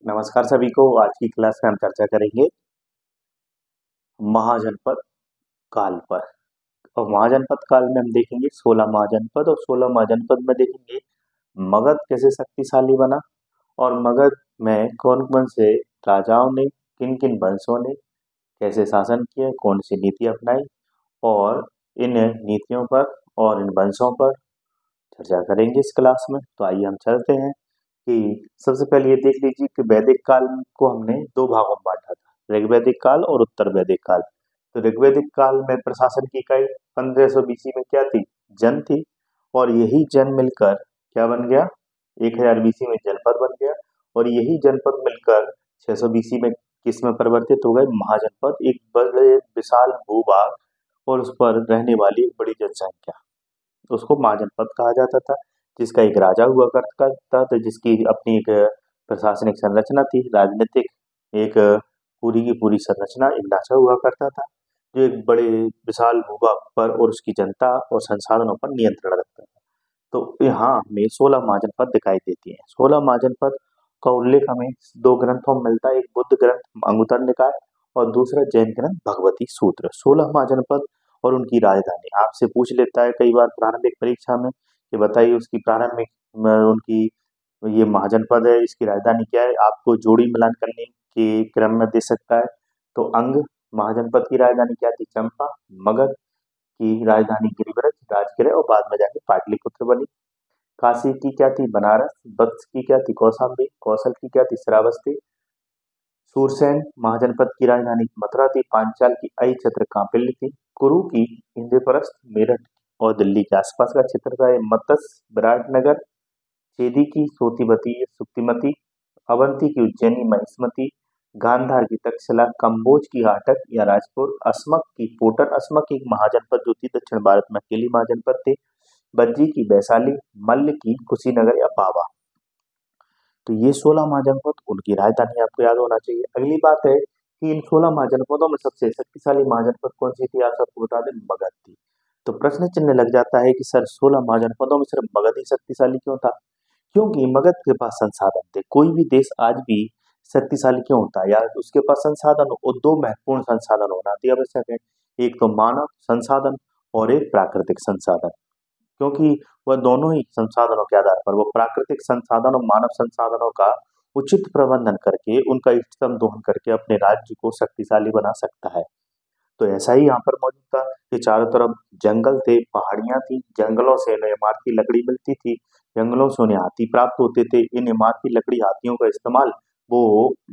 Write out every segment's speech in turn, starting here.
नमस्कार सभी को। आज की क्लास में हम चर्चा करेंगे महाजनपद काल पर। और महाजनपद काल में हम देखेंगे 16 महाजनपद, और 16 महाजनपद में देखेंगे मगध कैसे शक्तिशाली बना, और मगध में कौन कौन से राजाओं ने, किन किन वंशों ने कैसे शासन किया, कौन सी नीति अपनाई, और इन नीतियों पर और इन वंशों पर चर्चा करेंगे इस क्लास में। तो आइए हम चलते हैं कि सबसे पहले ये देख लीजिए कि वैदिक काल को हमने दो भागों में बांटा था, ऋग्वैदिक काल और उत्तर वैदिक काल। तो ऋग्वैदिक काल में प्रशासन की इकाई 1500 बीसी में क्या थी? जन थी। और यही जन मिलकर क्या बन गया? 1000 बीसी में जनपद बन गया। और यही जनपद मिलकर 600 बीसी में किस में परिवर्तित हो गए? महाजनपद। एक बड़े विशाल भूभाग और उस पर रहने वाली एक बड़ी जनसंख्या, उसको महाजनपद कहा जाता था। जिसका एक राजा हुआ करता था, तो जिसकी अपनी एक प्रशासनिक संरचना थी, राजनीतिक एक पूरी की पूरी संरचना, एक ढांचा हुआ करता था, जो एक बड़े विशाल भूभाग पर और उसकी जनता और संसाधनों पर नियंत्रण रखता था। तो यहाँ हमें 16 महाजनपद दिखाई देती हैं। 16 महाजनपद का उल्लेख हमें दो ग्रंथों में मिलता है, एक बुद्ध ग्रंथ अंगुत्तर निकाय और दूसरा जैन ग्रंथ भगवती सूत्र। 16 महाजनपद और उनकी राजधानी आपसे पूछ लेता है कई बार प्रारंभिक परीक्षा में कि बताइए उसकी प्रारंभिक उनकी ये महाजनपद है, इसकी राजधानी क्या है, आपको जोड़ी मिलान करने के क्रम में दे सकता है। तो अंग महाजनपद की राजधानी क्या थी? चंपा। मगध की राजधानी गिरिव्रत, राजगृह, और बाद में जाके पाटलिपुत्र बनी। काशी की क्या थी? बनारस। वत्स की क्या थी? कौशाम्बी। कौशल की क्या थी? श्रावस्ती। सूरसेन महाजनपद की राजधानी मथुरा थी। पांचाल की अई क्षेत्र कांपिल्य थी। कुरु की इंद्रप्रस्थ, मेरठ और दिल्ली के आसपास का क्षेत्र था। मत्स्य विराटनगर। चेदी की सोतीमती सुक्तिमती। अवंती की उज्जैनी महिष्मती। गांधार की तक्षशिला। कंबोज की हाटक या राजपुर। अस्मक की पोटर। अस्मक एक महाजनपद जो थी दक्षिण भारत में अकेली महाजनपद थी। बज्जी की वैशाली। मल्ल की कुशीनगर या पावा। तो ये 16 महाजनपद, उनकी राजधानी आपको याद होना चाहिए। अगली बात है कि इन 16 महाजनपदों में सबसे शक्तिशाली महाजनपद कौन सी थी? आप सबको बता दें, मगध थी। तो प्रश्न चिन्ह लग जाता है कि सर 16 महाजनपदों में सिर्फ मगध ही शक्तिशाली क्यों था? क्योंकि मगध के पास संसाधन थे। कोई भी देश आज भी शक्तिशाली क्यों होता है? यार उसके पास संसाधन हो, और दो महत्वपूर्ण संसाधन होना अति आवश्यक है। एक तो मानव संसाधन और एक प्राकृतिक संसाधन। क्योंकि वह दोनों ही संसाधनों के आधार पर वो प्राकृतिक संसाधन और मानव संसाधनों का उचित प्रबंधन करके, उनका इष्टतम दोहन करके अपने राज्य को शक्तिशाली बना सकता है। तो ऐसा ही यहाँ पर मौजूद था कि चारों तरफ जंगल थे, पहाड़ियां थी, जंगलों से इन्हें इमारती लकड़ी मिलती थी, जंगलों से उन्हें हाथी प्राप्त होते थे। इन इमारती लकड़ी हाथियों का इस्तेमाल वो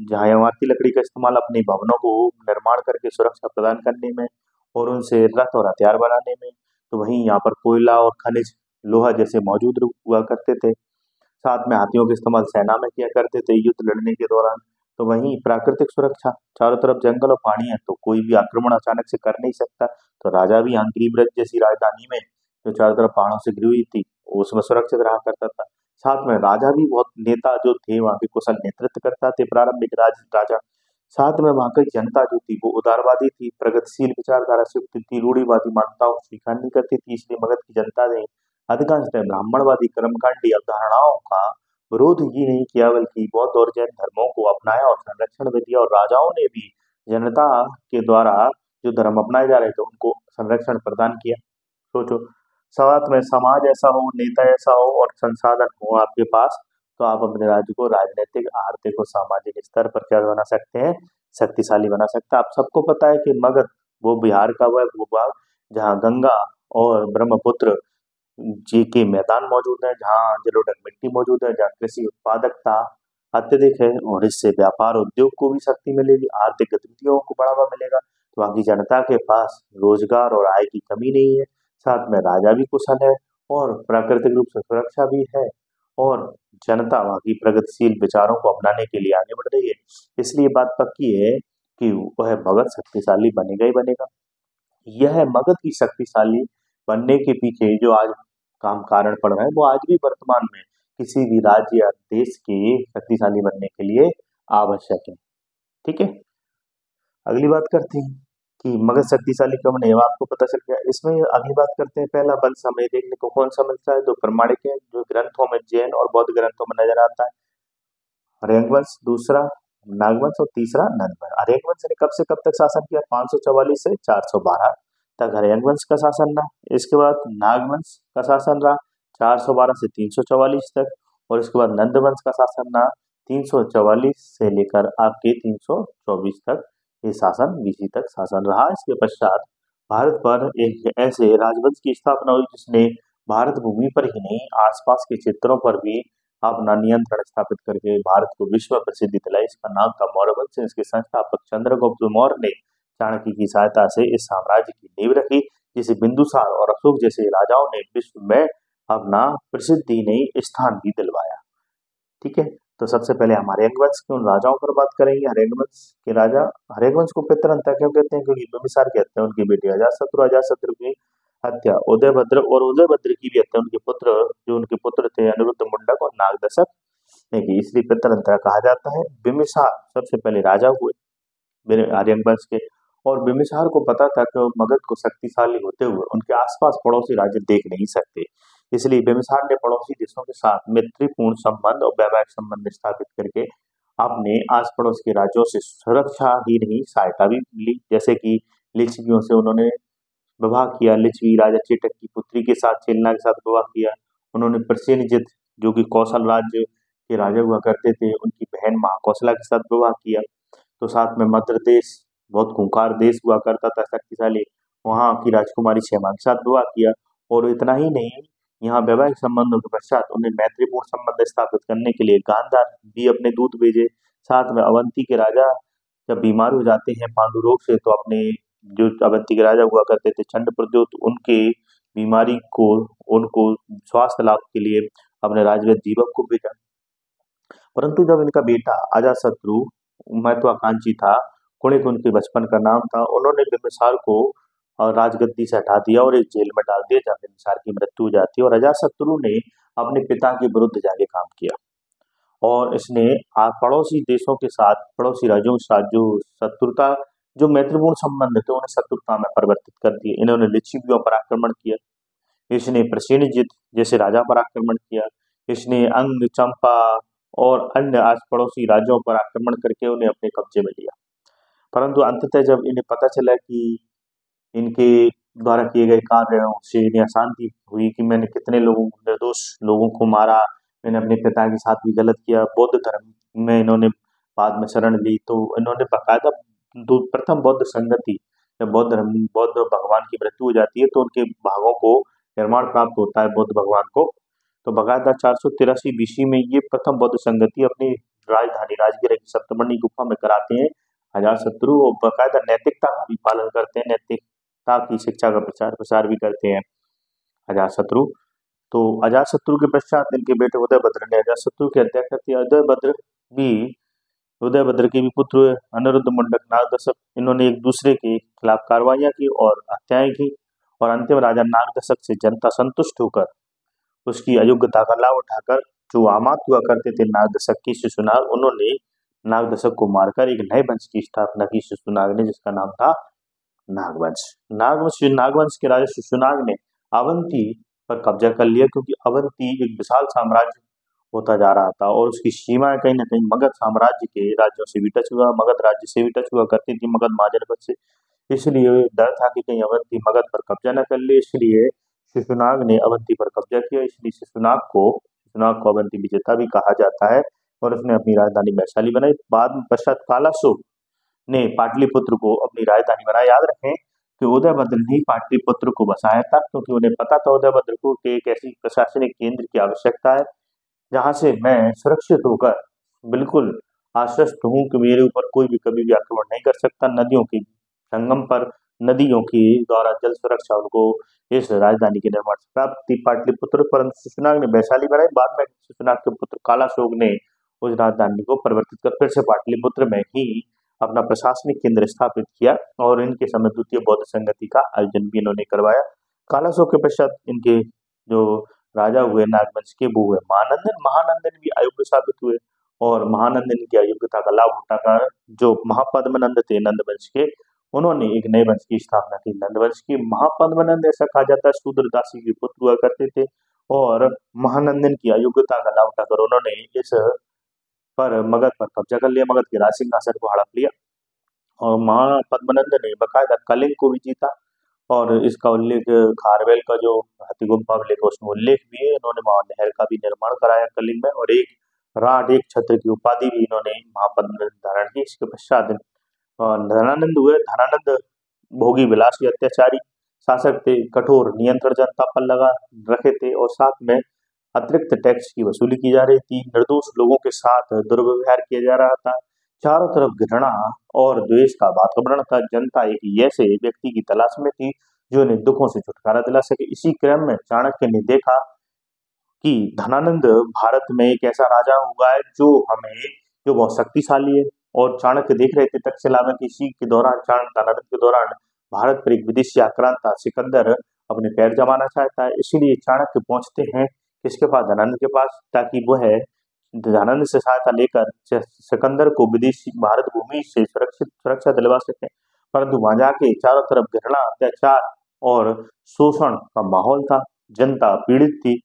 जहाँ इमारती लकड़ी का इस्तेमाल अपने भवनों को निर्माण करके सुरक्षा प्रदान करने में और उनसे रथ और हथियार बनाने में, तो वहीं यहाँ पर कोयला और खनिज लोहा जैसे मौजूद हुआ करते थे। साथ में हाथियों का इस्तेमाल सेना में किया करते थे युद्ध लड़ने के दौरान। तो वहीं प्राकृतिक सुरक्षा, चारों तरफ जंगल और पानी है, तो कोई भी आक्रमण अचानक से कर नहीं सकता। तो राजा भी यहाँ गिरिव्रत जैसी राजधानी में जो चारों तरफ पहाड़ों से घिरी हुई थी, उसमें सुरक्षित रहा करता था। साथ में राजा भी बहुत नेता जो थे वहाँ के कुशल नेतृत्व करता थे, प्रारंभिक राजा। साथ में वहाँ की जनता जो थी वो उदारवादी थी, प्रगतिशील विचारधारा से युक्त थी, रूढ़िवादी मान्यताओं को स्वीकार नहीं करती थी। इसलिए मगध की जनता ने अधिकांशतः ब्राह्मणवादी कर्मकांडी अवधारणाओं का विरोध ही नहीं किया, बल्कि बौद्ध और जैन धर्मों को अपनाया और संरक्षण भी दिया। और राजाओं ने भी जनता के द्वारा जो धर्म अपनाए जा रहे थे उनको संरक्षण प्रदान किया। सोचो, साथ में समाज ऐसा हो, नेता ऐसा हो और संसाधन हो आपके पास, तो आप अपने राज्य को राजनीतिक, आर्थिक और सामाजिक स्तर पर क्या बना सकते हैं? शक्तिशाली बना सकते हैं। आप सबको पता है कि मगध वो बिहार का वह भूभाग जहाँ गंगा और ब्रह्मपुत्र जी के मैदान मौजूद है, जहाँ जलोढ़ मिट्टी मौजूद है, जहाँ कृषि उत्पादकता अत्यधिक है, और इससे व्यापार उद्योग को भी शक्ति मिलेगी, आर्थिक गतिविधियों को बढ़ावा मिलेगा। तो वहाँ की जनता के पास रोजगार और आय की कमी नहीं है। साथ में राजा भी कुशल है और प्राकृतिक रूप से सुरक्षा भी है, और जनता वहाँ की प्रगतिशील विचारों को अपनाने के लिए आगे बढ़ रही है। इसलिए बात पक्की है कि वह मगध शक्तिशाली बनेगा ही बनेगा। यह मगध की शक्तिशाली बनने के पीछे जो आज काम कारण पड़ रहा है, वो आज भी वर्तमान में किसी भी राज्य या देश के शक्तिशाली बनने के लिए आवश्यक है। ठीक है, अगली बात करते हैं कि मगध शक्तिशाली क्यों बने, आपको पता चल गया। इसमें अगली बात करते हैं, पहला बल समय देखने को कौन सा मिलता है? जो प्रमाणिक है, जो ग्रंथों में, जैन और बौद्ध ग्रंथों में नजर आता है। हर्यंकवंश, दूसरा नागवंश और तीसरा नंदवंश। हर्यंकवंश ने कब से कब तक शासन किया? 544 से 412 तक हर्यंकवंश का शासन रहा। इसके बाद नागवंश का शासन रहा 412 से 344 तक, और इसके बाद नंदवंश का शासन रहा 344 से लेकर आपके 324 तक ये शासन बीसी तक शासन रहा। इसके पश्चात भारत पर एक ऐसे राजवंश की स्थापना हुई जिसने भारत भूमि पर ही नहीं आसपास के क्षेत्रों पर भी अपना नियंत्रण स्थापित करके भारत को विश्व प्रसिद्धि दिलाई। इसका नाम था मौर्य वंश। इसके संस्थापक चंद्रगुप्त मौर्य ने चाणक्य की सहायता से इस साम्राज्य की नींव रखी, जिसे बिंदुसार और अशोक जैसे राजाओं ने विश्व में अपना प्रसिद्धि नहीं स्थान भी दिलवाया। ठीक है, तो सबसे पहले हम हर्यंकवंश के उन राजाओं पर बात करेंगे। हर्यंकवंश के राजा, हर्यंकवंश को पितृहंता क्यों कहते हैं? क्योंकि बिंबिसार की हत्या उनके बेटे अजातशत्रु, अजातशत्रु की हत्या उदयभद्र और उदयभद्र की भी हत्या उनके पुत्र, जो उनके पुत्र थे अनिरुद्ध मुंडक और नागदशक ने की, इसलिए पितृहंता कहा जाता है। बिंबिसार सबसे पहले राजा हुए हर्यंकवंश के, और बिंबिसार को पता था कि मगध को शक्तिशाली होते हुए उनके आसपास पड़ोसी राज्य देख नहीं सकते, इसलिए बिंबिसार ने पड़ोसी देशों के साथ मैत्रीपूर्ण संबंध और वैवाहिक संबंध स्थापित करके अपने आस पड़ोस के राज्यों से सुरक्षा ही नहीं सहायता भी ली। जैसे कि लिच्छवियों से उन्होंने विवाह किया, लिच्छवी राजा चेटक की पुत्री के साथ, चेलना के साथ विवाह किया। उन्होंने प्रसेनजित, जो कि कौशल राज्य के राजा हुआ करते थे, उनकी बहन महाकौशला के साथ विवाह किया। तो साथ में मद्र देश, बहुत खूंखार देश हुआ करता था शक्तिशाली, वहाँ की राजकुमारी क्षेमा के साथ विवाह किया। और इतना ही नहीं, यहाँ वैवाहिक संबंधों के पश्चात उन्हें मैत्रीपूर्ण संबंध स्थापित करने के लिए गांधार भी अपने दूत भेजे। साथ में अवंती के राजा जब बीमार हो जाते हैं पांडु रोग से, तो अपने जो अवंती के राजा हुआ करते थे चंड प्रद्योत, उनके बीमारी को, उनको स्वास्थ्य लाभ के लिए अपने राजवैद्य दीपक को भेजा। परंतु जब इनका बेटा अजातशत्रु महत्वाकांक्षी था, कुणिक उनके बचपन का नाम था, उन्होंने बिंबिसार को राजगद्दी से हटा दिया और एक जेल में डाल दिया, जहाँ बिंबिसार की मृत्यु हो जाती है। और अजातशत्रु ने अपने पिता के विरुद्ध जाके काम किया, और इसने पड़ोसी देशों के साथ, पड़ोसी राज्यों के साथ जो शत्रुता, जो मैत्रीपूर्ण संबंध थे, उन्हें शत्रुता में परिवर्तित कर दिए। इन्होंने लिच्छवियों पर आक्रमण किया, इसने प्रसेनजित जैसे राजा पर आक्रमण किया, इसने अंग, चंपा और अन्य आस पड़ोसी राज्यों पर आक्रमण करके उन्हें अपने कब्जे में लिया। परंतु अंततः जब इन्हें पता चला कि इनके द्वारा किए गए कार्यों से इन्हें अशांति हुई कि मैंने कितने लोगों, निर्दोष लोगों को मारा, मैंने अपने पिता के साथ भी गलत किया, बौद्ध धर्म में इन्होंने बाद में शरण ली, तो इन्होंने बाकायदा प्रथम बौद्ध संगति, जब बौद्ध भगवान की मृत्यु हो जाती है तो उनके भागों को निर्माण प्राप्त होता है बौद्ध भगवान को, तो बाकायदा 483 बीसी में ये प्रथम बौद्ध संगति अपनी राजधानी राजगीर की सप्तमणि गुफा में कराते हैं अजातशत्रु, और बाकायदा नैतिकता का भी पालन करते हैं, नैतिकता की शिक्षा का प्रसार भी करते हैं अजातशत्रु। तो अजातशत्रु के पश्चात इनके बेटे उदयभद्र ने अजातशत्रु की हत्या कर दी। उदयभद्र के भी पुत्र हुए अनिरुद्ध मुंडक, नागदशक, इन्होंने एक दूसरे के खिलाफ कार्रवाइयां की और हत्याएं की, और अंतिम राजा नागदशक से जनता संतुष्ट होकर उसकी अयोग्यता का लाभ उठाकर जो आमात हुआ करते थे नागदशक की, शिशुनाग, उन्होंने नागदशक को मारकर एक नए वंश की स्थापना की शिशुनाग ने, जिसका नाम था नागवंश। नागवंश के राजा शिशुनाग ने अवंती पर कब्जा कर लिया, क्योंकि अवंती एक विशाल साम्राज्य होता जा रहा था और उसकी सीमाएं कहीं ना कहीं मगध साम्राज्य के राज्यों से भी टच हुआ, मगध राज्य से भी टच हुआ करती थी, मगध महाजनपद से। इसलिए डर था कि कहीं अवंती मगध पर कब्जा न कर ले, इसलिए शिशुनाग ने अवंती पर कब्जा किया। इसलिए शिशुनाग को अवंती विजेता भी कहा जाता है, और उसने अपनी राजधानी वैशाली बनाई। बाद में पश्चात कालाशोक ने पाटलिपुत्र को अपनी राजधानी बनाया। याद रखें कि उदयभद्र ने पाटलिपुत्र को बसाया था, क्योंकि उन्हें पता था उदयभद्र को कि एक ऐसी प्रशासनिक केंद्र की आवश्यकता है जहां से मैं सुरक्षित होकर बिल्कुल आश्वस्त हूं कि मेरे ऊपर कोई भी कभी भी आक्रमण नहीं कर सकता। नदियों के संगम पर, नदियों की द्वारा जल सुरक्षा उनको इस राजधानी के निर्माण से प्राप्त थी पाटलिपुत्र, परंतु शिशुनाग ने वैशाली बनाई। बाद में शिशुनाग के पुत्र कालाशोक ने उस राजधानी को परिवर्तित कर फिर से पाटलिपुत्र में ही अपना प्रशासनिक केंद्र स्थापित किया, और इनके समय द्वितीय बौद्ध संगति का आयोजन भी इन्होंने करवाया। कालाशोक के पश्चात इनके जो राजा हुए नागवंश के, वो हुए महानंदन। महानंदन भी अयोग्य साबित हुए, और महानंदन की अयोग्यता का लाभ उठाकर जो महापद्मनंद थे नंदवंश के, उन्होंने एक नए वंश की स्थापना की, नंदवंश की। महापद्मनंद, ऐसा कहा जाता है, शूद्रदासी के पुत्र हुआ करते थे, और महानंदन की अयोग्यता का लाभ उठाकर उन्होंने इस पर मगध पर कब्जा कर लिया, मगध के राज सिंहासन को हड़प लिया और महापद्मनंद ने बकायदा कलिंग को भी जीता। और इसका उल्लेख खारवेल का जो हाथीगुम्फा अभिलेख है उसमें उल्लेख भी है। इन्होंने वहां नहर का भी निर्माण कराया कलिंग में, और एक राठ एक छत्र की उपाधि भी इन्होंने महापद्मनंद धारण की। इसके पश्चात धनानंद हुए। धनानंद भोगी विलासी अत्याचारी शासक थे, कठोर नियंत्रण जनता पर लगा रखे थे और साथ में अतिरिक्त टैक्स की वसूली की जा रही थी। निर्दोष लोगों के साथ दुर्व्यवहार किया जा रहा था। चारों तरफ घृणा और द्वेष का वातावरण था। जनता एक ऐसे व्यक्ति की तलाश में थी जो इन्हें दुखों से छुटकारा दिला सके। इसी क्रम में चाणक्य ने देखा कि धनानंद भारत में एक ऐसा राजा हुआ है जो बहुत शक्तिशाली है। और चाणक्य देख रहे थे तक्षशिला में किसी के दौरान धनानंद के दौरान भारत पर एक विदेशी आक्रांता सिकंदर अपने पैर जमाना चाहता है। इसीलिए चाणक्य पहुंचते हैं किसके पास, धनानंद के पास, ताकि वह धनानंद से सहायता लेकर सिकंदर को विदेशी भारत भूमि से सुरक्षा दिलवा सके। परंतु वहां जाके चारों तरफ घृणा, अत्याचार और शोषण का माहौल था। जनता पीड़ित थी।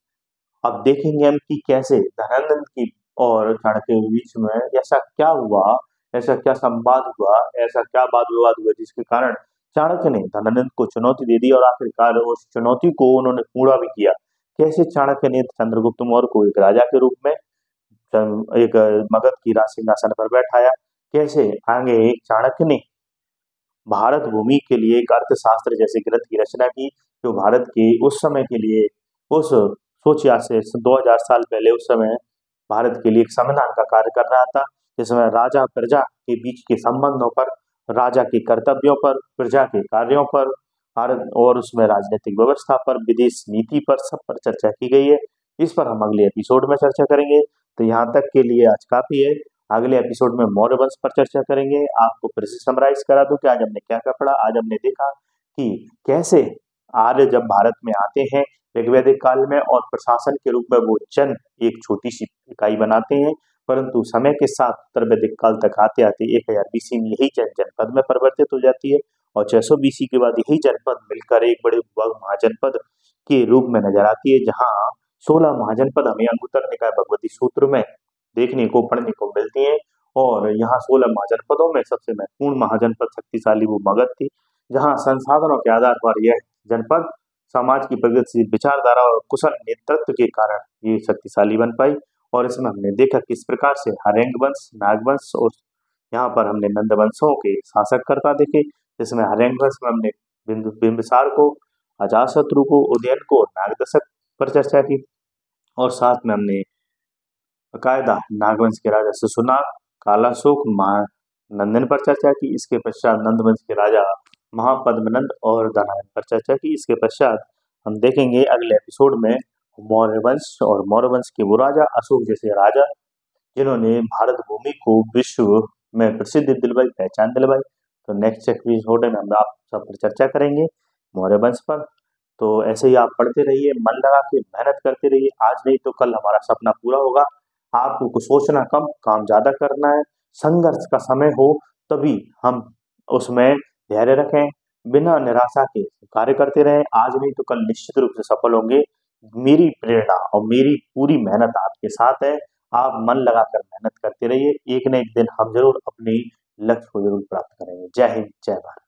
अब देखेंगे हम कि कैसे धनानंद की और चाणक्य के बीच में ऐसा क्या हुआ, ऐसा क्या संवाद हुआ, ऐसा क्या वाद विवाद हुआ जिसके कारण चाणक्य ने धनानंद को चुनौती दे दी और आखिरकार उस चुनौती को उन्होंने पूरा भी किया। कैसे चाणक्य ने चंद्रगुप्त मौर्य को एक राजा के रूप में एक मगध की राज सिंहासन पर बैठाया। कैसे आगे चाणक्य ने भारत भूमि के लिए एक अर्थशास्त्र जैसे ग्रंथ की रचना की, जो भारत के उस समय के लिए, उस सोचिए आज से 2000 साल पहले उस समय भारत के लिए एक संविधान का कार्य कर रहा था, जिसमें राजा प्रजा के बीच के संबंधों पर, राजा के कर्तव्यों पर, प्रजा के कार्यों पर, भारत और उसमें राजनीतिक व्यवस्था पर, विदेश नीति पर, सब पर चर्चा की गई है। इस पर हम अगले एपिसोड में चर्चा करेंगे। तो यहाँ तक के लिए आज काफी है। अगले एपिसोड में मौर्य वंश पर चर्चा करेंगे। आपको फिर से समराइज करा दूं कि आज हमने क्या क्या पढ़ा। आज हमने देखा कि कैसे आर्य जब भारत में आते हैं ऋग्वैदिक काल में और प्रशासन के रूप में वो जन एक छोटी सी इकाई बनाते हैं, परंतु समय के साथ उत्तर वैदिक काल तक आते आते 1000 बीसी में यही जनपद में परिवर्तित हो जाती है और 600 बीसी के बाद यही जनपद मिलकर एक बड़े महाजनपद के रूप में नजर आती है, जहाँ 16 महाजनपद हमें अंगुत्तर निकाय भगवती सूत्र में देखने को पढ़ने को मिलती है। और यहाँ 16 महाजनपदों में सबसे महत्वपूर्ण महाजनपद शक्तिशाली वो मगध थी, जहाँ संसाधनों के आधार पर यह जनपद समाज की प्रगतिशील विचारधारा और कुशल नेतृत्व के कारण ये शक्तिशाली बन पाई। और इसमें हमने देखा किस प्रकार से हरेंग वंश, नागवंश और यहाँ पर हमने नंद वंशों के शासककर्ता देखे, जिसमें हरेंग वंश में हमने बिंबिसार को, अजातशत्रु को, उदयन को, नागदशक पर चर्चा की और साथ में हमने बकायदा नागवंश के राजा शिशुनाग, कालाशोक, नंदन पर चर्चा की। इसके पश्चात नंदवंश के राजा महापद्मनंद और धनानंद पर चर्चा की। इसके पश्चात हम देखेंगे अगले एपिसोड में मौर्य वंश और मौर्य वंश के वो राजा अशोक जैसे राजा जिन्होंने भारत भूमि को विश्व में प्रसिद्ध दिलवाई, पहचान दिलवाई। तो नेक्स्ट एपिसोड में हम आप सब पर चर्चा करेंगे मौर्य वंश पर। तो ऐसे ही आप पढ़ते रहिए, मन लगा के मेहनत करते रहिए। आज नहीं तो कल हमारा सपना पूरा होगा। आपको सोचना कम, काम ज्यादा करना है। संघर्ष का समय हो तभी हम उसमें धैर्य रखें, बिना निराशा के कार्य करते रहें। आज नहीं तो कल निश्चित रूप से सफल होंगे। मेरी प्रेरणा और मेरी पूरी मेहनत आपके साथ है। आप मन लगाकर मेहनत करते रहिए, एक न एक दिन हम जरूर अपने लक्ष्य को जरूर प्राप्त करेंगे। जय हिंद, जय भारत।